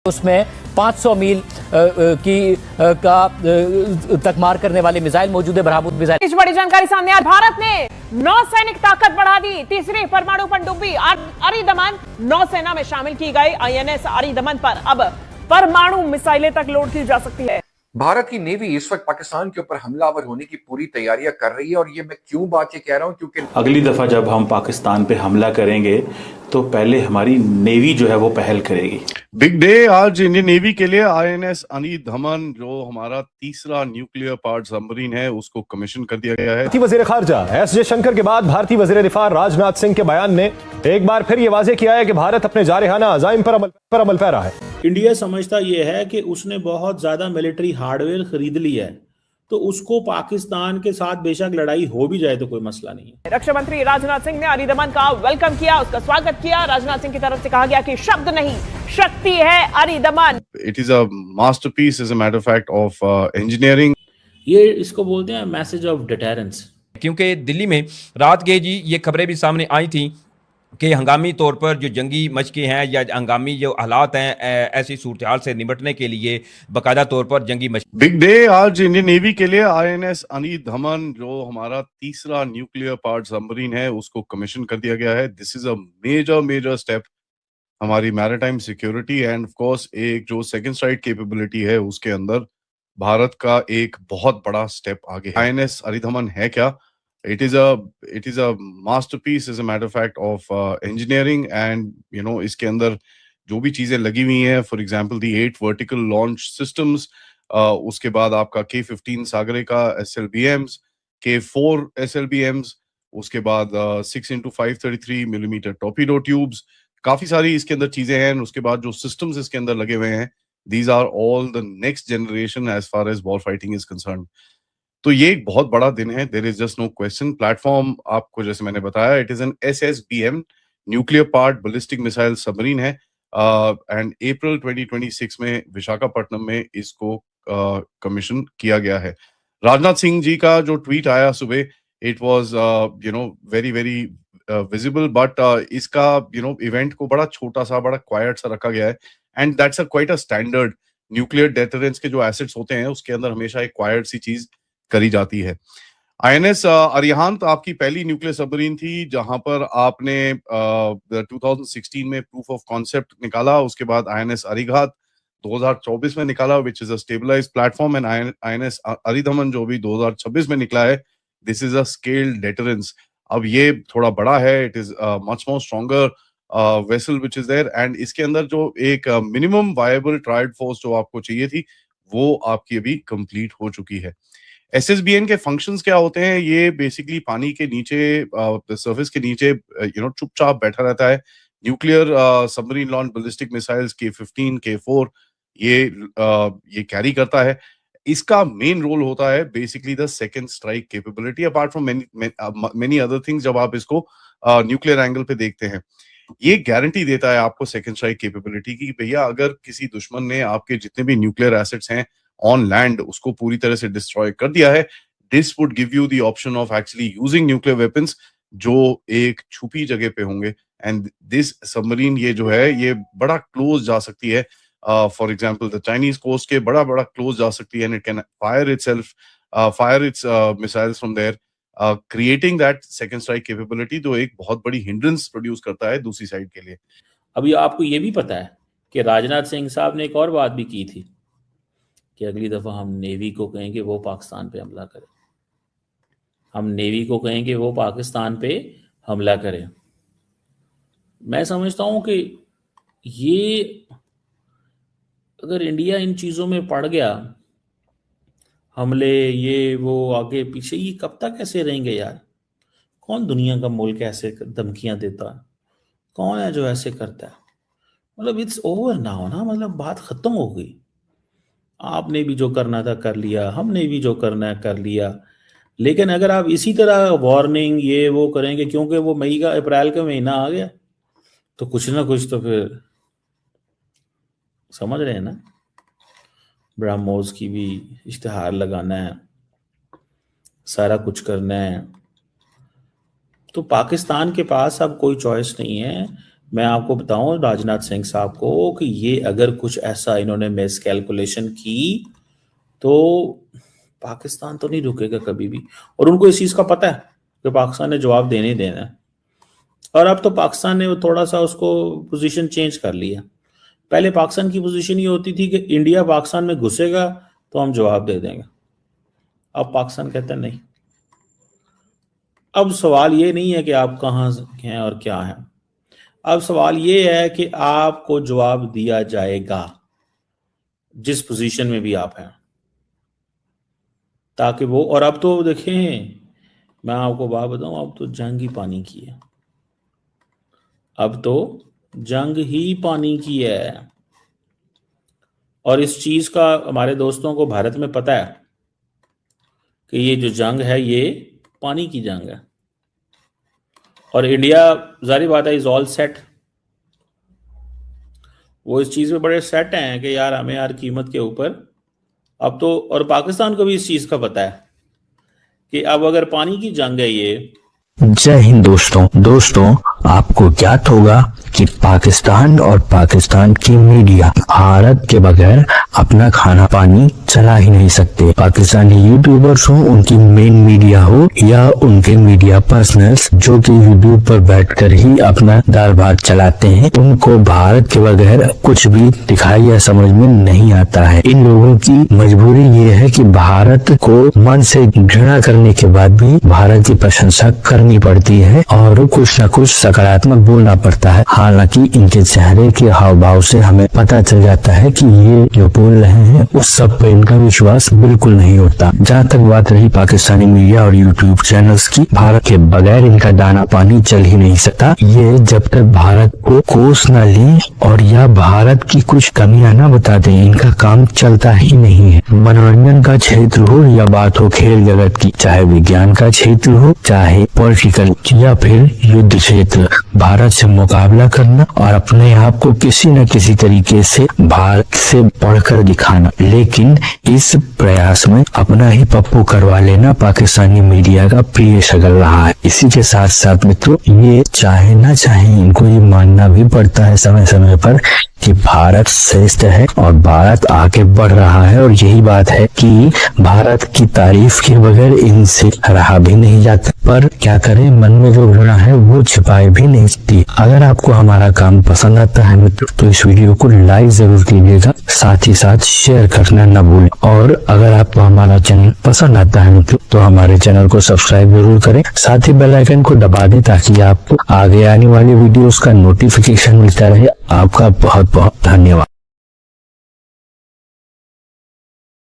उसमें 500 मील तक मार करने वाले मिसाइल मौजूद है, बरामद मिसाइल। इस बड़ी जानकारी सामने आ, भारत ने नौसैनिक ताकत बढ़ा दी। तीसरी परमाणु पनडुब्बी अरिदमन नौसेना में शामिल की गई। INS अरिदमन पर अब परमाणु मिसाइलें तक लोड की जा सकती है। भारत की नेवी इस वक्त पाकिस्तान के ऊपर हमलावर होने की पूरी तैयारियां कर रही है। और ये मैं क्यों बात ये कह रहा हूं, क्योंकि अगली दफा जब हम पाकिस्तान पे हमला करेंगे तो पहले हमारी नेवी जो है वो पहल करेगी। बिग डे आज इंडियन नेवी के लिए। INS अरिदमन जो हमारा तीसरा न्यूक्लियर पावर्ड सबमरीन है उसको कमीशन कर दिया गया है। भारतीय वजीर खारजा S जयशंकर के बाद भारतीय वजीर दिफा राजनाथ सिंह के बयान ने एक बार फिर यह वाजे किया है कि भारत अपने जारहाना अज़ाइम पर अमल पैरा है। इंडिया समझता यह है कि उसने बहुत ज्यादा मिलिट्री हार्डवेयर खरीद लिया है, तो उसको पाकिस्तान के साथ बेशक लड़ाई हो भी जाए तो कोई मसला नहीं है। रक्षा मंत्री राजनाथ सिंह ने अरिदमन का वेलकम किया, उसका स्वागत किया। राजनाथ सिंह की तरफ से कहा गया कि शब्द नहीं शक्ति है Aridhaman. It is a masterpiece as a matter of fact of engineering. ये इसको बोलते हैं मैसेज ऑफ डिटेरेंस। क्योंकि दिल्ली में रात के जी ये खबरें भी सामने आई थी कि हंगामी तौर पर जो जंगी मशक़ें हैं या हंगामी जो हालात हैं, ऐसी सूरत हाल से निपटने के लिए बाकायदा तौर पर जंगी बिग डे आज इंडियन नेवी के लिए। INS अरिदमन जो हमारा तीसरा न्यूक्लियर पावर्ड सबमरीन है उसको कमीशन कर दिया गया है। This is a major step हमारी maritime security and of course एक जो सेकंड स्ट्राइक कैपेबिलिटी है उसके अंदर भारत का एक बहुत बड़ा स्टेप आगे है। INS अरिदमन है क्या? It is a masterpiece as a matter of fact of engineering and इसके अंदर जो भी चीजें लगी हुई हैं, for example the 8 vertical launch systems, उसके बाद आपका K-15 सागरे का SLBMs, K-4 SLBMs, उसके बाद 6x533 मिलीमीटर टॉर्पीडो ट्यूब्स, काफी सारी इसके अंदर चीजें हैं। उसके बाद जो सिस्टम्स इसके अंदर लगे हुए हैं, these are all the next generation as far as war fighting is concerned। तो ये एक बहुत बड़ा दिन है, there is just no question. Platform आपको जैसे मैंने बताया, it is an SSBM nuclear powered ballistic missile submarine है एंड अप्रैल 2026 में विशाखापट्टनम में इसको कमीशन किया गया है। राजनाथ सिंह जी का जो ट्वीट आया सुबह, it was very visible, but इसका इवेंट को बड़ा छोटा सा, बड़ा क्वाइट सा रखा गया है and that's quite a standard. Nuclear deterrence के जो एसेट्स होते हैं उसके अंदर हमेशा एक क्वाइट सी चीज करी जाती है। INS अरिहंत आपकी पहली न्यूक्लियर सबमरीन थी जहां पर आपने 2016 में प्रूफ ऑफ कॉन्सेप्ट निकाला। उसके बाद INS अरिघात 2024 में निकाला, which is a stabilised platform, and INS Aridhaman जो भी 2026 में निकला है, this is a scaled deterrence. अब ये थोड़ा बड़ा है, it is much more stronger vessel which is there and इसके अंदर जो एक मिनिमम वायबल ट्राइड फोर्स जो आपको चाहिए थी वो आपकी अभी कंप्लीट हो चुकी है। SSBN के फंक्शंस क्या होते हैं? ये बेसिकली पानी के नीचे, सरफेस के नीचे चुपचाप बैठा रहता है। Nuclear submarine launch ballistic missiles K-15 K-4 ये कैरी करता है। इसका मेन रोल होता है basically the second strike capability, apart from many other things. जब आप इसको न्यूक्लियर एंगल पे देखते हैं, ये गारंटी देता है आपको सेकंड स्ट्राइक कैपेबिलिटी की, भैया अगर किसी दुश्मन ने आपके जितने भी न्यूक्लियर एसेट्स हैं ऑन लैंड उसको पूरी तरह से डिस्ट्रॉय कर दिया है, this would give you the option of actually using nuclear weapons जो एक छुपी जगह पे होंगे। एंड दिस सबमरीन ये जो है ये बड़ा क्लोज जा सकती है, for example the Chinese coast के बड़ा क्लोज जा सकती है and it can fire its missiles from there, creating that second strike capability, जो एक बहुत बड़ी हिंड्रेंस प्रोड्यूस करता है दूसरी साइड के लिए। अभी आपको ये भी पता है कि राजनाथ सिंह साहब ने एक और बात भी की थी कि अगली दफा हम नेवी को कहेंगे वो पाकिस्तान पे हमला करे, हम नेवी को कहेंगे वो पाकिस्तान पे हमला करे। मैं समझता हूं कि ये अगर इंडिया इन चीजों में पड़ गया, हमले ये वो आगे पीछे, ये कब तक ऐसे रहेंगे यार? कौन दुनिया का मुल्क ऐसे धमकियां देता है? कौन है जो ऐसे करता है? मतलब इट्स ओवर नाउ ना, मतलब बात खत्म हो गई। आपने भी जो करना था कर लिया, हमने भी जो करना है कर लिया। लेकिन अगर आप इसी तरह वार्निंग ये वो करेंगे, क्योंकि वो अप्रैल का महीना आ गया, तो कुछ ना कुछ तो फिर समझ रहे हैं ना, ब्रह्मोस की भी इश्तिहार लगाना है, सारा कुछ करना है। तो पाकिस्तान के पास अब कोई चॉइस नहीं है। मैं आपको बताऊं राजनाथ सिंह साहब को कि ये अगर कुछ ऐसा इन्होंने मिस कैलकुलेशन की तो पाकिस्तान तो नहीं रुकेगा कभी भी, और उनको इस चीज का पता है कि पाकिस्तान ने जवाब देने ही देना है। और अब तो पाकिस्तान ने थोड़ा सा उसको पोजीशन चेंज कर लिया। पहले पाकिस्तान की पोजीशन ये होती थी कि इंडिया पाकिस्तान में घुसेगा तो हम जवाब दे देंगे। अब पाकिस्तान कहता है नहीं। अब सवाल ये नहीं है कि आप कहाँ हैं और क्या हैं, अब सवाल ये है कि आपको जवाब दिया जाएगा जिस पोजीशन में भी आप हैं, ताकि वो, और अब तो देखें मैं आपको बात बताऊं, अब तो जंग ही पानी की है, अब तो जंग ही पानी की है। और इस चीज का हमारे दोस्तों को भारत में पता है कि ये जो जंग है ये पानी की जंग है। और इंडिया जारी बात है इज ऑल सेट, वो इस चीज में बड़े सेट हैं कि यार हमें यार कीमत के ऊपर अब तो, और पाकिस्तान को भी इस चीज का पता है कि अब अगर पानी की जंग है ये। जय हिंद दोस्तों, आपको ज्ञात होगा कि पाकिस्तान और पाकिस्तान की मीडिया भारत के बगैर अपना खाना पानी चला ही नहीं सकते। पाकिस्तानी यूट्यूबर्स हो, उनकी मेन मीडिया हो, या उनके मीडिया पर्सनल्स जो कि यूट्यूब पर बैठकर ही अपना दाल भात चलाते हैं, उनको भारत के बगैर कुछ भी दिखाई या समझ में नहीं आता है। इन लोगों की मजबूरी ये है कि भारत को मन से घृणा करने के बाद भी भारत की प्रशंसा करनी पड़ती है और कुछ न कुछ सकारात्मक बोलना पड़ता है। हालांकि इनके चेहरे के हाव भाव से हमें पता चल जाता है कि ये जो बोल रहे हैं उस सब पे इनका विश्वास बिल्कुल नहीं होता। जहाँ तक बात रही पाकिस्तानी मीडिया और यूट्यूब चैनल्स की, भारत के बगैर इनका दाना पानी चल ही नहीं सकता। ये जब तक भारत को कोस न ले और या भारत की कुछ कमियां न बता दें, इनका काम चलता ही नहीं है। मनोरंजन का क्षेत्र हो या बात हो खेल जगत की, चाहे विज्ञान का क्षेत्र हो, चाहे पॉलिटिकल या फिर युद्ध क्षेत्र, भारत से मुकाबला करना और अपने आप को किसी न किसी तरीके से भारत से बढ़कर दिखाना। लेकिन इस प्रयास में अपना ही पप्पू करवा लेना पाकिस्तानी मीडिया का प्रिय शगल रहा है। इसी के साथ साथ मित्रों, ये चाहे ना चाहे इनको ये मानना भी पड़ता है समय समय पर कि भारत श्रेष्ठ है और भारत आगे बढ़ रहा है। और यही बात है कि भारत की तारीफ के बगैर इनसे रहा भी नहीं जाता। पर क्या करें, मन में जो घृणा है वो छिपाए भी नहीं सकती। अगर आपको हमारा काम पसंद आता है मित्रों, तो इस वीडियो को लाइक जरूर कीजिएगा, साथ ही साथ शेयर करना न भूलें। और अगर आपको हमारा चैनल पसंद आता है मित्रों, तो हमारे चैनल को सब्सक्राइब जरूर करें, साथ ही बेल आइकन को दबा दें ताकि आपको आगे आने वाली वीडियोस का नोटिफिकेशन मिलता रहे। आपका बहुत बहुत धन्यवाद।